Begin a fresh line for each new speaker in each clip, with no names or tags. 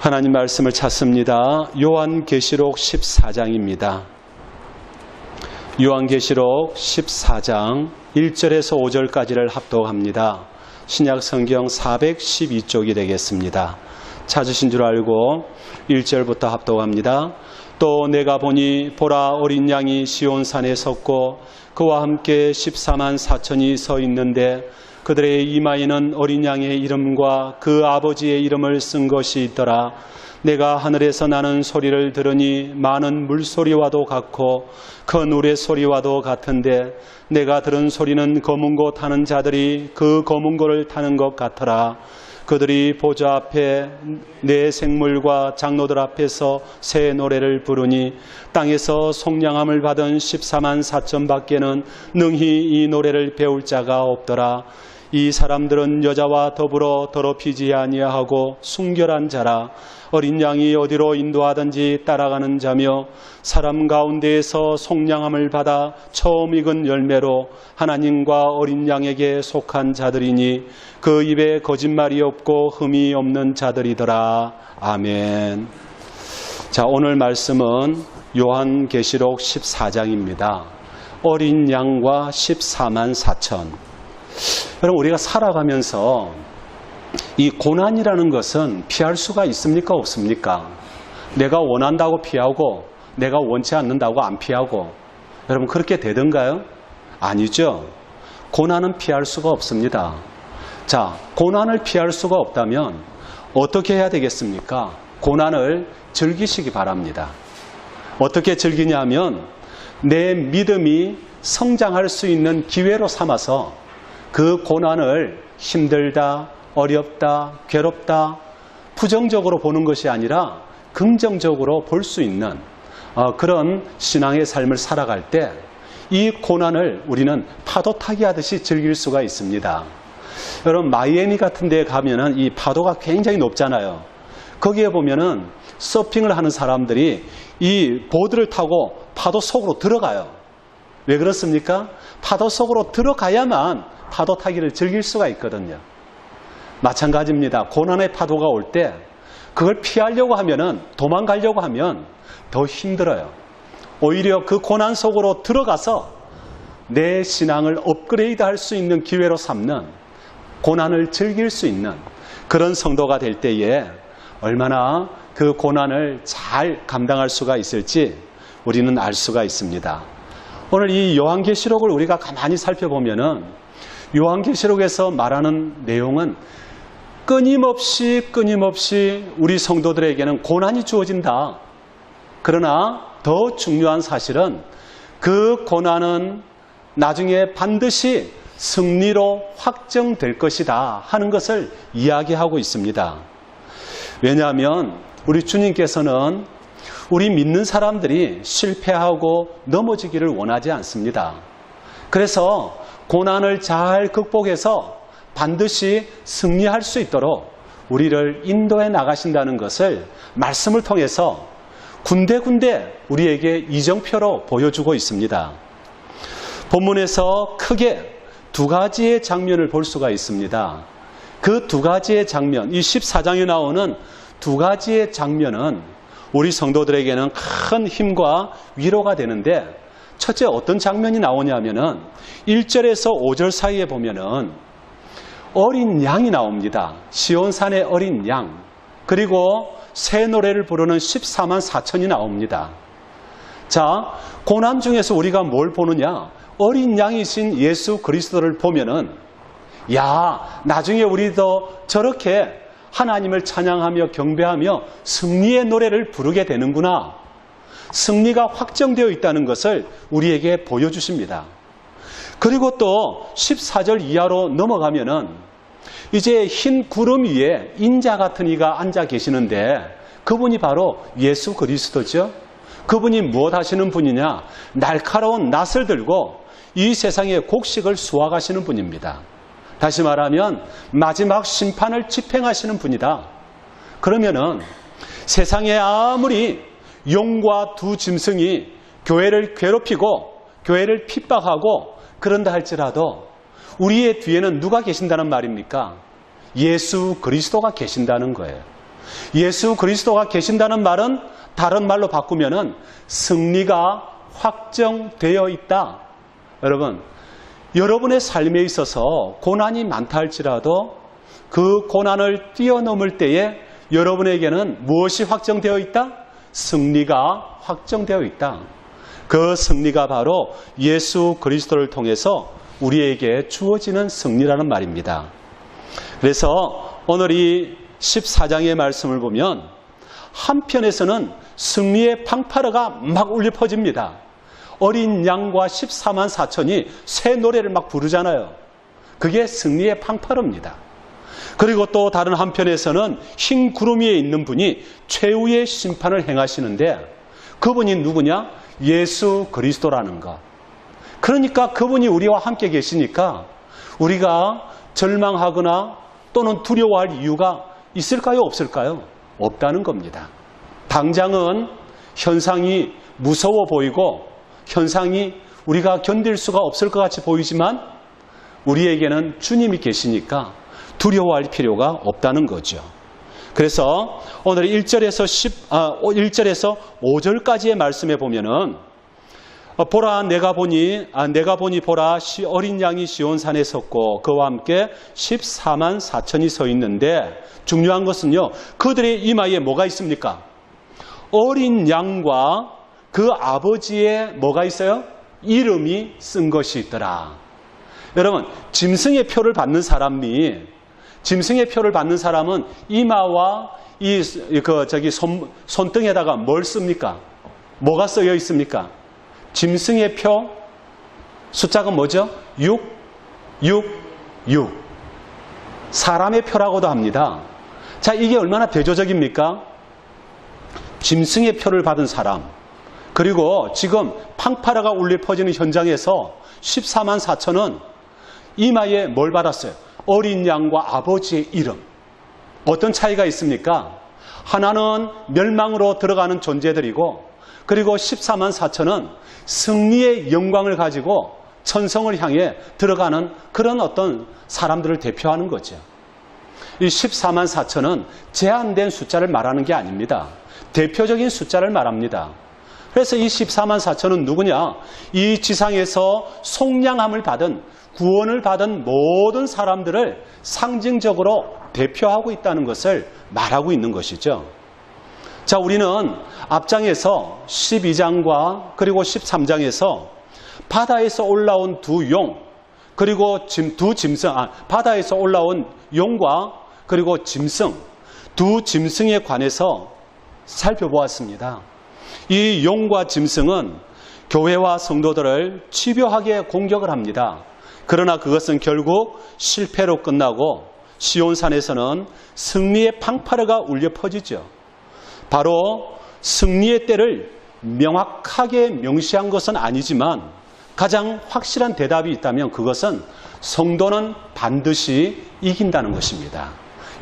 하나님 말씀을 찾습니다. 요한계시록 14장입니다. 요한계시록 14장 1절에서 5절까지를 합독합니다. 신약 성경 412쪽이 되겠습니다. 찾으신 줄 알고 1절부터 합독합니다. 또 내가 보니 보라 어린 양이 시온산에 섰고 그와 함께 14만 4천이 서 있는데 그들의 이마에는 어린 양의 이름과 그 아버지의 이름을 쓴 것이 있더라. 내가 하늘에서 나는 소리를 들으니 많은 물소리와도 같고 큰 우레소리와도 같은데 내가 들은 소리는 검은 고 타는 자들이 그 검은 고를 타는 것 같더라. 그들이 보좌 앞에 네 생물과 장로들 앞에서 새 노래를 부르니 땅에서 속량함을 받은 14만 4천 밖에는 능히 이 노래를 배울 자가 없더라. 이 사람들은 여자와 더불어 더럽히지 아니하고 순결한 자라. 어린 양이 어디로 인도하든지 따라가는 자며 사람 가운데에서 속량함을 받아 처음 익은 열매로 하나님과 어린 양에게 속한 자들이니 그 입에 거짓말이 없고 흠이 없는 자들이더라. 아멘. 자, 오늘 말씀은 요한계시록 14장입니다. 어린 양과 14만 4천. 여러분, 우리가 살아가면서 이 고난이라는 것은 피할 수가 있습니까? 없습니까? 내가 원한다고 피하고 내가 원치 않는다고 안 피하고, 여러분 그렇게 되던가요? 아니죠. 고난은 피할 수가 없습니다. 자, 고난을 피할 수가 없다면 어떻게 해야 되겠습니까? 고난을 즐기시기 바랍니다. 어떻게 즐기냐면 내 믿음이 성장할 수 있는 기회로 삼아서 그 고난을 힘들다, 어렵다, 괴롭다, 부정적으로 보는 것이 아니라 긍정적으로 볼 수 있는 그런 신앙의 삶을 살아갈 때 이 고난을 우리는 파도 타기 하듯이 즐길 수가 있습니다. 여러분, 마이애미 같은 데 가면은 이 파도가 굉장히 높잖아요. 거기에 보면은 서핑을 하는 사람들이 이 보드를 타고 파도 속으로 들어가요. 왜 그렇습니까? 파도 속으로 들어가야만 파도 타기를 즐길 수가 있거든요. 마찬가지입니다. 고난의 파도가 올 때 그걸 피하려고 하면은, 도망가려고 하면 더 힘들어요. 오히려 그 고난 속으로 들어가서 내 신앙을 업그레이드 할 수 있는 기회로 삼는, 고난을 즐길 수 있는 그런 성도가 될 때에 얼마나 그 고난을 잘 감당할 수가 있을지 우리는 알 수가 있습니다. 오늘 이 요한계시록을 우리가 가만히 살펴보면은 요한계시록에서 말하는 내용은 끊임없이 우리 성도들에게는 고난이 주어진다. 그러나 더 중요한 사실은 그 고난은 나중에 반드시 승리로 확정될 것이다 하는 것을 이야기하고 있습니다. 왜냐하면 우리 주님께서는 우리 믿는 사람들이 실패하고 넘어지기를 원하지 않습니다. 그래서 고난을 잘 극복해서 반드시 승리할 수 있도록 우리를 인도해 나가신다는 것을 말씀을 통해서 군데군데 우리에게 이정표로 보여주고 있습니다. 본문에서 크게 두 가지의 장면을 볼 수가 있습니다. 그 두 가지의 장면, 이 14장에 나오는 두 가지의 장면은 우리 성도들에게는 큰 힘과 위로가 되는데, 첫째 어떤 장면이 나오냐면은 1절에서 5절 사이에 보면은 어린 양이 나옵니다. 시온산의 어린 양, 그리고 새 노래를 부르는 14만 4천이 나옵니다. 자, 고난 중에서 우리가 뭘 보느냐? 어린 양이신 예수 그리스도를 보면은, 야, 나중에 우리도 저렇게 하나님을 찬양하며 경배하며 승리의 노래를 부르게 되는구나. 승리가 확정되어 있다는 것을 우리에게 보여주십니다. 그리고 또 14절 이하로 넘어가면은 이제 흰 구름 위에 인자 같은 이가 앉아 계시는데 그분이 바로 예수 그리스도죠. 그분이 무엇 하시는 분이냐? 날카로운 낫을 들고 이 세상의 곡식을 수확하시는 분입니다. 다시 말하면 마지막 심판을 집행하시는 분이다. 그러면은 세상에 아무리 용과 두 짐승이 교회를 괴롭히고 교회를 핍박하고 그런다 할지라도 우리의 뒤에는 누가 계신다는 말입니까? 예수 그리스도가 계신다는 거예요. 예수 그리스도가 계신다는 말은 다른 말로 바꾸면은 승리가 확정되어 있다. 여러분, 여러분의 삶에 있어서 고난이 많다 할지라도 그 고난을 뛰어넘을 때에 여러분에게는 무엇이 확정되어 있다? 승리가 확정되어 있다. 그 승리가 바로 예수 그리스도를 통해서 우리에게 주어지는 승리라는 말입니다. 그래서 오늘 이 14장의 말씀을 보면 한편에서는 승리의 팡파르가 막 울려 퍼집니다. 어린 양과 14만 4천이 새 노래를 막 부르잖아요. 그게 승리의 팡파르입니다. 그리고 또 다른 한편에서는 흰 구름 위에 있는 분이 최후의 심판을 행하시는데 그분이 누구냐? 예수 그리스도라는 것. 그러니까 그분이 우리와 함께 계시니까 우리가 절망하거나 또는 두려워할 이유가 있을까요? 없을까요? 없다는 겁니다. 당장은 현상이 무서워 보이고 현상이 우리가 견딜 수가 없을 것 같이 보이지만 우리에게는 주님이 계시니까 두려워할 필요가 없다는 거죠. 그래서 오늘 1절에서 5절까지의 말씀에 보면은 보라 내가 보니 보라 어린 양이 시온산에 섰고 그와 함께 14만 4천이 서 있는데 중요한 것은요. 그들의 이마에 뭐가 있습니까? 어린 양과 그 아버지의 뭐가 있어요? 이름이 쓴 것이 있더라. 여러분, 짐승의 표를 받는 사람은 이마와 손등에다가 뭘 씁니까? 뭐가 쓰여 있습니까? 짐승의 표, 숫자가 뭐죠? 6, 6, 6. 사람의 표라고도 합니다. 자, 이게 얼마나 대조적입니까? 짐승의 표를 받은 사람, 그리고 지금 팡파르가 울려 퍼지는 현장에서 14만 4천은 이마에 뭘 받았어요? 어린 양과 아버지의 이름. 어떤 차이가 있습니까? 하나는 멸망으로 들어가는 존재들이고 그리고 14만 4천은 승리의 영광을 가지고 천성을 향해 들어가는 그런 어떤 사람들을 대표하는 거죠. 이 14만 4천은 제한된 숫자를 말하는 게 아닙니다. 대표적인 숫자를 말합니다. 그래서 이 14만 4천은 누구냐? 이 지상에서 속량함을 받은 구원을 받은 모든 사람들을 상징적으로 대표하고 있다는 것을 말하고 있는 것이죠. 자, 우리는 앞장에서 12장과 그리고 13장에서 바다에서 올라온 두 용, 그리고 바다에서 올라온 용과 그리고 짐승, 두 짐승에 관해서 살펴보았습니다. 이 용과 짐승은 교회와 성도들을 집요하게 공격을 합니다. 그러나 그것은 결국 실패로 끝나고 시온산에서는 승리의 팡파르가 울려 퍼지죠. 바로 승리의 때를 명확하게 명시한 것은 아니지만 가장 확실한 대답이 있다면 그것은 성도는 반드시 이긴다는 것입니다.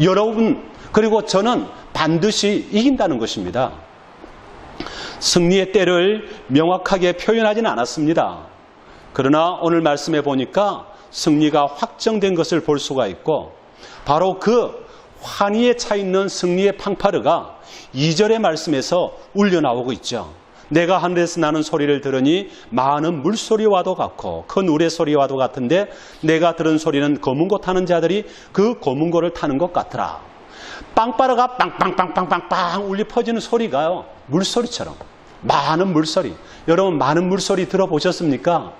여러분 그리고 저는 반드시 이긴다는 것입니다. 승리의 때를 명확하게 표현하지는 않았습니다. 그러나 오늘 말씀해 보니까 승리가 확정된 것을 볼 수가 있고 바로 그 환희에 차 있는 승리의 팡파르가 2절의 말씀에서 울려 나오고 있죠. 내가 하늘에서 나는 소리를 들으니 많은 물소리와도 같고 큰 우레소리와도 같은데 내가 들은 소리는 검은고 타는 자들이 그 검은고를 타는 것 같더라. 빵빠르가 빵빵빵빵빵빵 울려 퍼지는 소리가요. 물소리처럼. 많은 물소리. 여러분 많은 물소리 들어보셨습니까?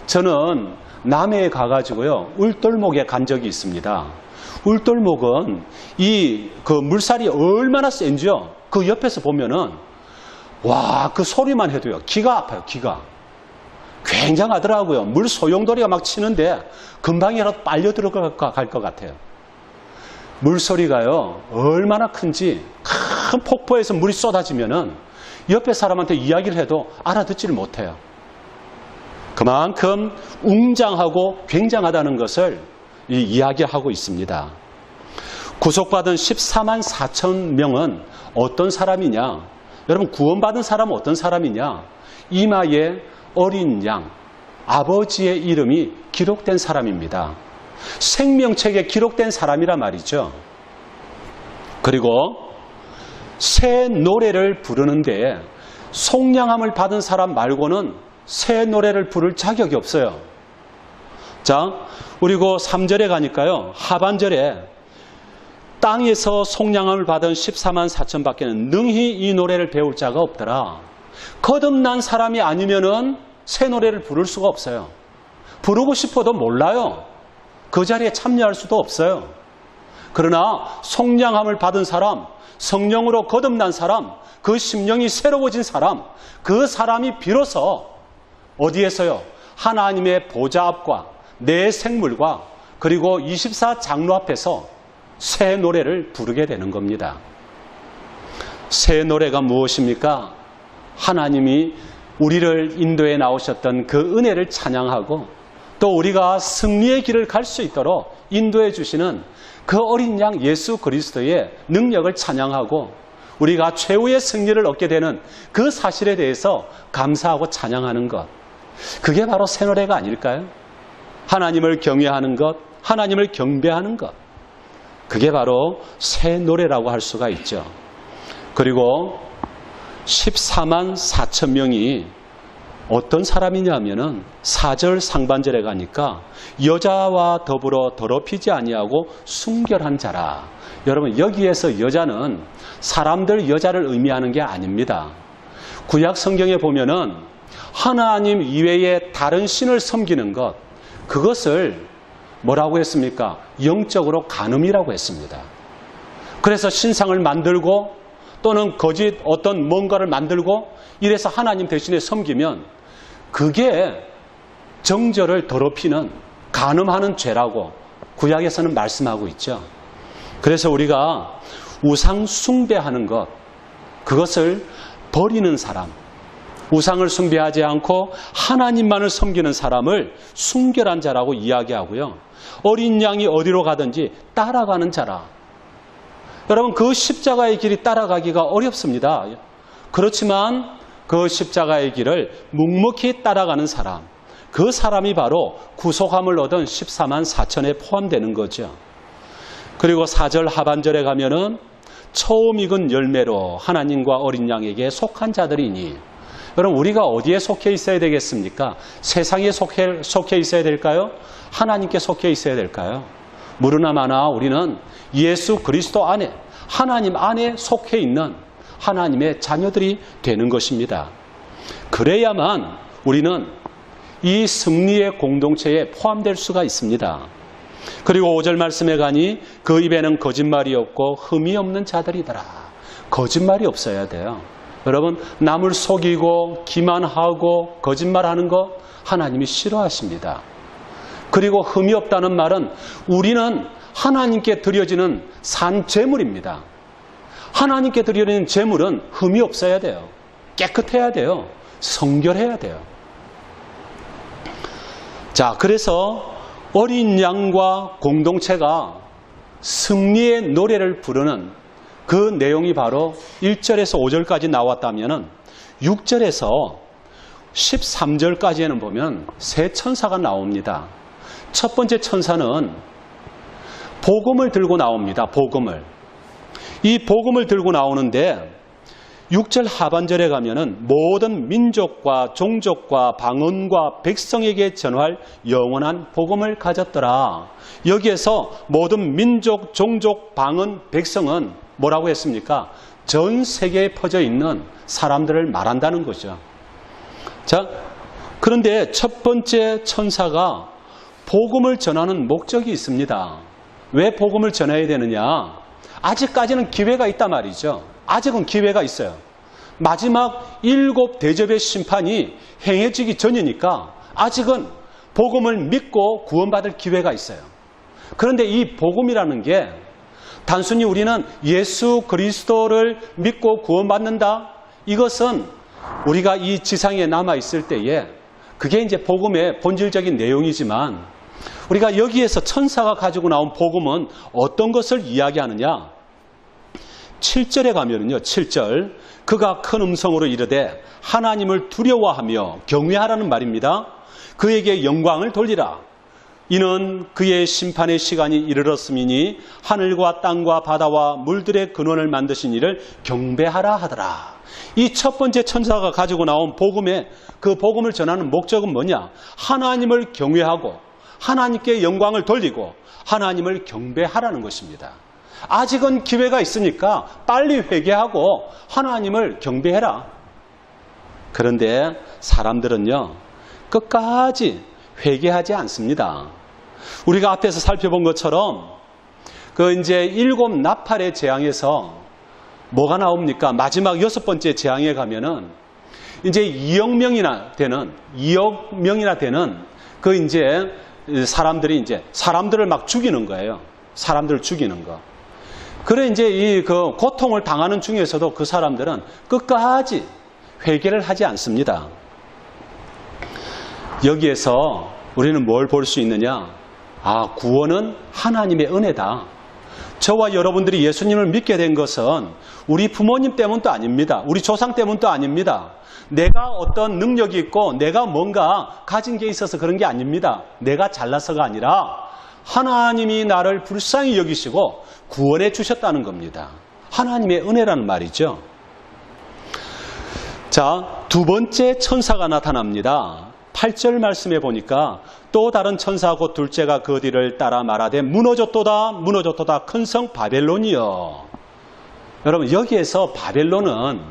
저는 남해에 가가지고요. 울돌목에 간 적이 있습니다. 울돌목은 그 물살이 얼마나 센지요. 그 옆에서 보면은 와, 그 소리만 해도요. 기가 아파요. 기가. 굉장하더라고요. 물 소용돌이가 막 치는데 금방이라도 빨려 들어갈 것 같아요. 물소리가요. 얼마나 큰지 큰 폭포에서 물이 쏟아지면은 옆에 사람한테 이야기를 해도 알아듣지를 못해요. 그만큼 웅장하고 굉장하다는 것을 이야기하고 있습니다. 구속받은 14만 4천 명은 어떤 사람이냐? 여러분 구원받은 사람은 어떤 사람이냐? 이마에 어린 양, 아버지의 이름이 기록된 사람입니다. 생명책에 기록된 사람이란 말이죠. 그리고 새 노래를 부르는데 속량함을 받은 사람 말고는 새 노래를 부를 자격이 없어요. 자, 그리고 3절에 가니까요. 하반절에 땅에서 속량함을 받은 14만 4천 밖에는 능히 이 노래를 배울 자가 없더라. 거듭난 사람이 아니면은 새 노래를 부를 수가 없어요. 부르고 싶어도 몰라요. 그 자리에 참여할 수도 없어요. 그러나 속량함을 받은 사람, 성령으로 거듭난 사람, 그 심령이 새로워진 사람, 그 사람이 비로소 어디에서요? 하나님의 보좌 앞과 내 생물과 그리고 24장로 앞에서 새 노래를 부르게 되는 겁니다. 새 노래가 무엇입니까? 하나님이 우리를 인도에 나오셨던 그 은혜를 찬양하고 또 우리가 승리의 길을 갈 수 있도록 인도해 주시는 그 어린 양 예수 그리스도의 능력을 찬양하고 우리가 최후의 승리를 얻게 되는 그 사실에 대해서 감사하고 찬양하는 것. 그게 바로 새 노래가 아닐까요? 하나님을 경외하는 것, 하나님을 경배하는 것. 그게 바로 새 노래라고 할 수가 있죠. 그리고 14만 4천 명이 어떤 사람이냐면은 4절 상반절에 가니까 여자와 더불어 더럽히지 아니하고 순결한 자라. 여러분, 여기에서 여자는 사람들 여자를 의미하는 게 아닙니다. 구약 성경에 보면은 하나님 이외에 다른 신을 섬기는 것, 그것을 뭐라고 했습니까? 영적으로 간음이라고 했습니다. 그래서 신상을 만들고 또는 거짓 어떤 뭔가를 만들고 이래서 하나님 대신에 섬기면 그게 정절을 더럽히는 간음하는 죄라고 구약에서는 말씀하고 있죠. 그래서 우리가 우상 숭배하는 것, 그것을 버리는 사람, 우상을 숭배하지 않고 하나님만을 섬기는 사람을 순결한 자라고 이야기하고요. 어린 양이 어디로 가든지 따라가는 자라. 여러분, 그 십자가의 길이 따라가기가 어렵습니다. 그렇지만 그 십자가의 길을 묵묵히 따라가는 사람, 그 사람이 바로 구속함을 얻은 14만 4천에 포함되는 거죠. 그리고 4절 하반절에 가면은 처음 익은 열매로 하나님과 어린 양에게 속한 자들이니, 여러분, 우리가 어디에 속해 있어야 되겠습니까? 세상에 속해 있어야 될까요? 하나님께 속해 있어야 될까요? 무르나마나 우리는 예수 그리스도 안에, 하나님 안에 속해 있는 하나님의 자녀들이 되는 것입니다. 그래야만 우리는 이 승리의 공동체에 포함될 수가 있습니다. 그리고 5절 말씀에 가니 그 입에는 거짓말이 없고 흠이 없는 자들이더라. 거짓말이 없어야 돼요. 여러분, 남을 속이고 기만하고 거짓말하는 거 하나님이 싫어하십니다. 그리고 흠이 없다는 말은 우리는 하나님께 드려지는 산 제물입니다. 하나님께 드리는 제물은 흠이 없어야 돼요. 깨끗해야 돼요. 성결해야 돼요. 자, 그래서 어린 양과 공동체가 승리의 노래를 부르는 그 내용이 바로 1절에서 5절까지 나왔다면 6절에서 13절까지에는 보면 세 천사가 나옵니다. 첫 번째 천사는 복음을 들고 나옵니다. 복음을. 이 복음을 들고 나오는데 6절 하반절에 가면은 모든 민족과 종족과 방언과 백성에게 전할 영원한 복음을 가졌더라. 여기에서 모든 민족, 종족, 방언, 백성은 뭐라고 했습니까? 전 세계에 퍼져 있는 사람들을 말한다는 거죠. 자, 그런데 첫 번째 천사가 복음을 전하는 목적이 있습니다. 왜 복음을 전해야 되느냐? 아직까지는 기회가 있단 말이죠. 아직은 기회가 있어요. 마지막 7 대접의 심판이 행해지기 전이니까 아직은 복음을 믿고 구원받을 기회가 있어요. 그런데 이 복음이라는 게 단순히 우리는 예수 그리스도를 믿고 구원받는다? 이것은 우리가 이 지상에 남아있을 때에 그게 이제 복음의 본질적인 내용이지만 우리가 여기에서 천사가 가지고 나온 복음은 어떤 것을 이야기하느냐? 7절에 가면은요, 7절. 그가 큰 음성으로 이르되 하나님을 두려워하며 경외하라는 말입니다. 그에게 영광을 돌리라. 이는 그의 심판의 시간이 이르렀음이니 하늘과 땅과 바다와 물들의 근원을 만드신 이를 경배하라 하더라. 이 첫 번째 천사가 가지고 나온 복음의 그 복음을 전하는 목적은 뭐냐? 하나님을 경외하고 하나님께 영광을 돌리고 하나님을 경배하라는 것입니다. 아직은 기회가 있으니까 빨리 회개하고 하나님을 경배해라. 그런데 사람들은요, 끝까지 회개하지 않습니다. 우리가 앞에서 살펴본 것처럼 이제 7 나팔의 재앙에서 뭐가 나옵니까? 마지막 6번째 재앙에 가면은 이제 2억 명이나 되는 이제 사람들이 이제 사람들을 막 죽이는 거예요. 사람들을 죽이는 거. 그래 이제 고통을 당하는 중에서도 그 사람들은 끝까지 회개를 하지 않습니다. 여기에서 우리는 뭘 볼 수 있느냐? 구원은 하나님의 은혜다. 저와 여러분들이 예수님을 믿게 된 것은 우리 부모님 때문도 아닙니다. 우리 조상 때문도 아닙니다. 내가 어떤 능력이 있고 내가 뭔가 가진 게 있어서 그런 게 아닙니다. 내가 잘나서가 아니라 하나님이 나를 불쌍히 여기시고 구원해 주셨다는 겁니다. 하나님의 은혜라는 말이죠. 자, 두 번째 천사가 나타납니다. 8절 말씀에 보니까 또 다른 천사 곧 둘째가 그 뒤를 따라 말하되 무너졌도다 무너졌도다 큰 성 바벨론이여. 여러분, 여기에서 바벨론은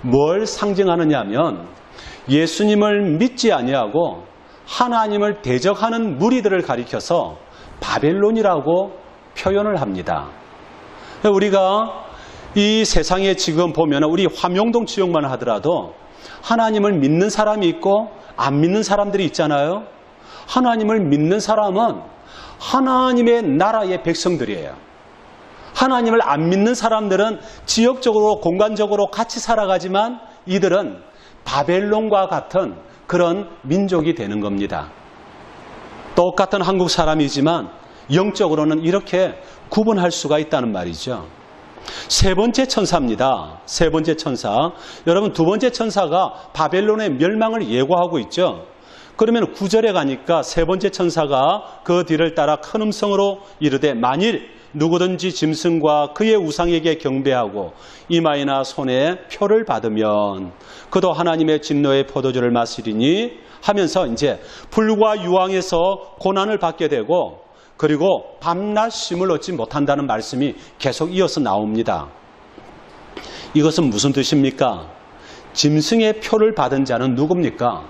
뭘 상징하느냐 하면 예수님을 믿지 아니하고 하나님을 대적하는 무리들을 가리켜서 바벨론이라고 표현을 합니다. 우리가 이 세상에 지금 보면 우리 화명동 지역만 하더라도 하나님을 믿는 사람이 있고 안 믿는 사람들이 있잖아요. 하나님을 믿는 사람은 하나님의 나라의 백성들이에요. 하나님을 안 믿는 사람들은 지역적으로 공간적으로 같이 살아가지만 이들은 바벨론과 같은 그런 민족이 되는 겁니다. 똑같은 한국 사람이지만 영적으로는 이렇게 구분할 수가 있다는 말이죠. 세 번째 천사입니다. 세 번째 천사. 여러분, 두 번째 천사가 바벨론의 멸망을 예고하고 있죠. 그러면 9절에 가니까 세 번째 천사가 그 뒤를 따라 큰 음성으로 이르되 만일 누구든지 짐승과 그의 우상에게 경배하고 이마이나 손에 표를 받으면 그도 하나님의 진노의 포도주를 마시리니 하면서 이제 불과 유황에서 고난을 받게 되고 그리고 밤낮 쉼을 얻지 못한다는 말씀이 계속 이어서 나옵니다. 이것은 무슨 뜻입니까? 짐승의 표를 받은 자는 누굽니까?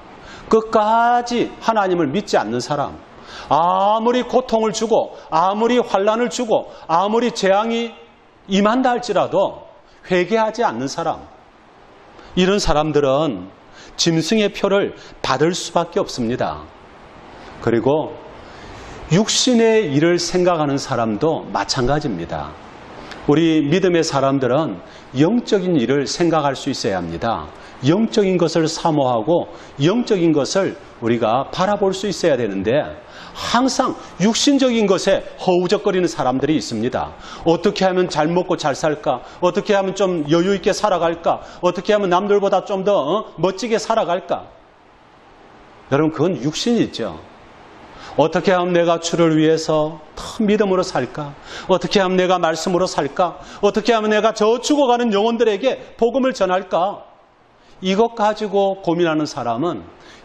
끝까지 하나님을 믿지 않는 사람, 아무리 고통을 주고 아무리 환난을 주고 아무리 재앙이 임한다 할지라도 회개하지 않는 사람, 이런 사람들은 짐승의 표를 받을 수밖에 없습니다. 그리고 육신의 일을 생각하는 사람도 마찬가지입니다. 우리 믿음의 사람들은 영적인 일을 생각할 수 있어야 합니다. 영적인 것을 사모하고 영적인 것을 우리가 바라볼 수 있어야 되는데 항상 육신적인 것에 허우적거리는 사람들이 있습니다. 어떻게 하면 잘 먹고 잘 살까? 어떻게 하면 좀 여유 있게 살아갈까? 어떻게 하면 남들보다 좀 더 멋지게 살아갈까? 여러분, 그건 육신이죠. 어떻게 하면 내가 주를 위해서 더 믿음으로 살까? 어떻게 하면 내가 말씀으로 살까? 어떻게 하면 내가 저 죽어가는 영혼들에게 복음을 전할까? 이것 가지고 고민하는 사람은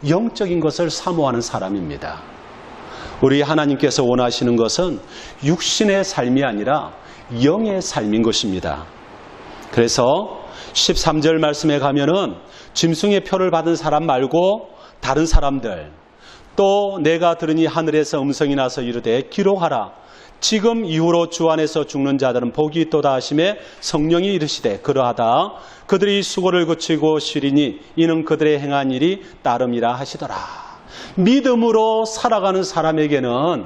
영적인 것을 사모하는 사람입니다. 우리 하나님께서 원하시는 것은 육신의 삶이 아니라 영의 삶인 것입니다. 그래서 13절 말씀에 가면은 짐승의 표를 받은 사람 말고 다른 사람들, 또 내가 들으니 하늘에서 음성이 나서 이르되 기록하라. 지금 이후로 주 안에서 죽는 자들은 복이 있도다 하심에 성령이 이르시되 그러하다. 그들이 수고를 그치고 쉬리니 이는 그들의 행한 일이 따름이라 하시더라. 믿음으로 살아가는 사람에게는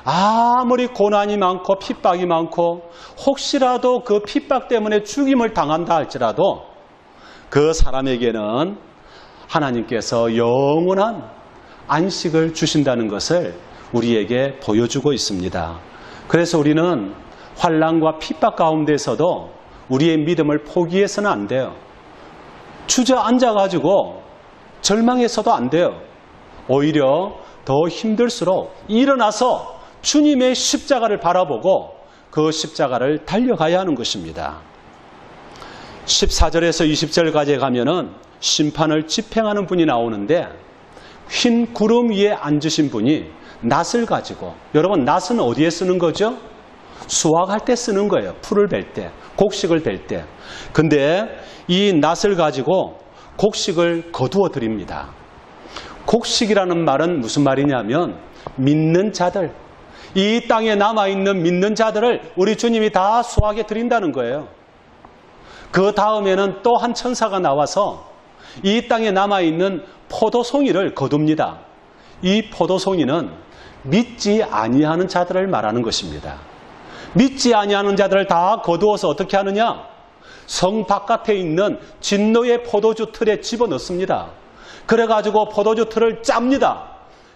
아무리 고난이 많고 핍박이 많고 혹시라도 그 핍박 때문에 죽임을 당한다 할지라도 그 사람에게는 하나님께서 영원한 안식을 주신다는 것을 우리에게 보여주고 있습니다. 그래서 우리는 환난과 핍박 가운데서도 우리의 믿음을 포기해서는 안 돼요. 주저앉아가지고 절망해서도 안 돼요. 오히려 더 힘들수록 일어나서 주님의 십자가를 바라보고 그 십자가를 달려가야 하는 것입니다. 14절에서 20절까지 가면은 심판을 집행하는 분이 나오는데 흰 구름 위에 앉으신 분이 낫을 가지고, 여러분 낫은 어디에 쓰는 거죠? 수확할 때 쓰는 거예요. 풀을 벨 때, 곡식을 벨 때. 근데 이 낫을 가지고 곡식을 거두어 드립니다. 곡식이라는 말은 무슨 말이냐면 믿는 자들, 이 땅에 남아있는 믿는 자들을 우리 주님이 다 수확해 드린다는 거예요. 그 다음에는 또 한 천사가 나와서 이 땅에 남아있는 포도송이를 거둡니다. 이 포도송이는 믿지 아니하는 자들을 말하는 것입니다. 믿지 아니하는 자들을 다 거두어서 어떻게 하느냐? 성 바깥에 있는 진노의 포도주 틀에 집어넣습니다. 그래가지고 포도주 틀을 짭니다.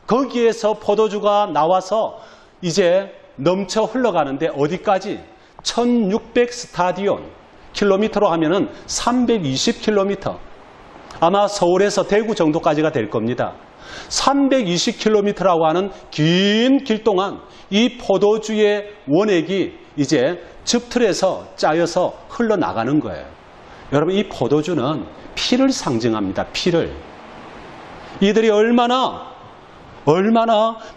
거기에서 포도주가 나와서 이제 넘쳐 흘러가는데 어디까지? 1600 스타디온, 킬로미터로 하면은 320km. 아마 서울에서 대구 정도까지가 될 겁니다. 320km라고 하는 긴 길 동안 이 포도주의 원액이 이제 즙틀에서 짜여서 흘러나가는 거예요. 여러분, 이 포도주는 피를 상징합니다. 피를. 이들이 얼마나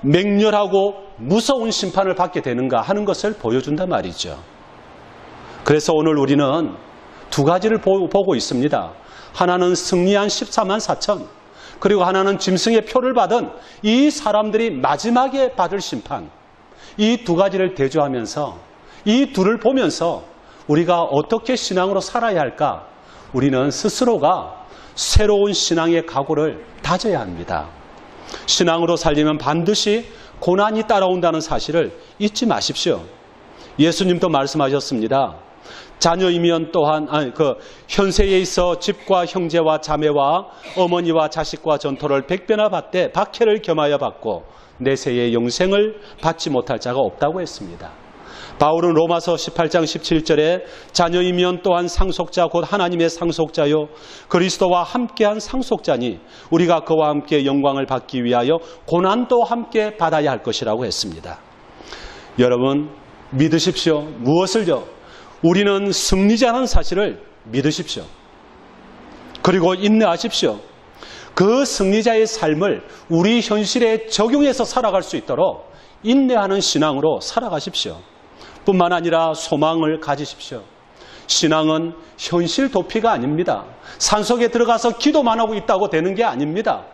맹렬하고 무서운 심판을 받게 되는가 하는 것을 보여준단 말이죠. 그래서 오늘 우리는 두 가지를 보고 있습니다. 하나는 승리한 14만 4천, 그리고 하나는 짐승의 표를 받은 이 사람들이 마지막에 받을 심판. 이 두 가지를 대조하면서, 이 둘을 보면서 우리가 어떻게 신앙으로 살아야 할까? 우리는 스스로가 새로운 신앙의 각오를 다져야 합니다. 신앙으로 살려면 반드시 고난이 따라온다는 사실을 잊지 마십시오. 예수님도 말씀하셨습니다. 자녀이면 또한 현세에 있어 집과 형제와 자매와 어머니와 자식과 전토를 100배나 받되 박해를 겸하여 받고 내세의 영생을 받지 못할 자가 없다고 했습니다. 바울은 로마서 18장 17절에 자녀이면 또한 상속자 곧 하나님의 상속자요 그리스도와 함께한 상속자니 우리가 그와 함께 영광을 받기 위하여 고난도 함께 받아야 할 것이라고 했습니다. 여러분 믿으십시오. 무엇을요? 우리는 승리자라는 사실을 믿으십시오. 그리고 인내하십시오. 그 승리자의 삶을 우리 현실에 적용해서 살아갈 수 있도록 인내하는 신앙으로 살아가십시오. 뿐만 아니라 소망을 가지십시오. 신앙은 현실 도피가 아닙니다. 산속에 들어가서 기도만 하고 있다고 되는 게 아닙니다.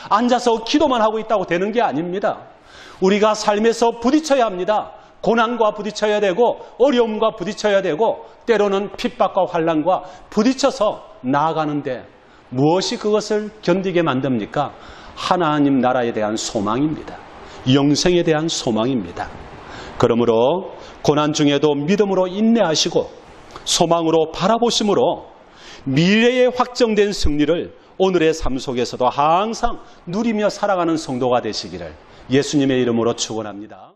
앉아서 기도만 하고 있다고 되는 게 아닙니다. 우리가 삶에서 부딪혀야 합니다. 고난과 부딪혀야 되고 어려움과 부딪혀야 되고 때로는 핍박과 환난과 부딪혀서 나아가는데 무엇이 그것을 견디게 만듭니까? 하나님 나라에 대한 소망입니다. 영생에 대한 소망입니다. 그러므로 고난 중에도 믿음으로 인내하시고 소망으로 바라보심으로 미래에 확정된 승리를 오늘의 삶 속에서도 항상 누리며 살아가는 성도가 되시기를 예수님의 이름으로 축원합니다.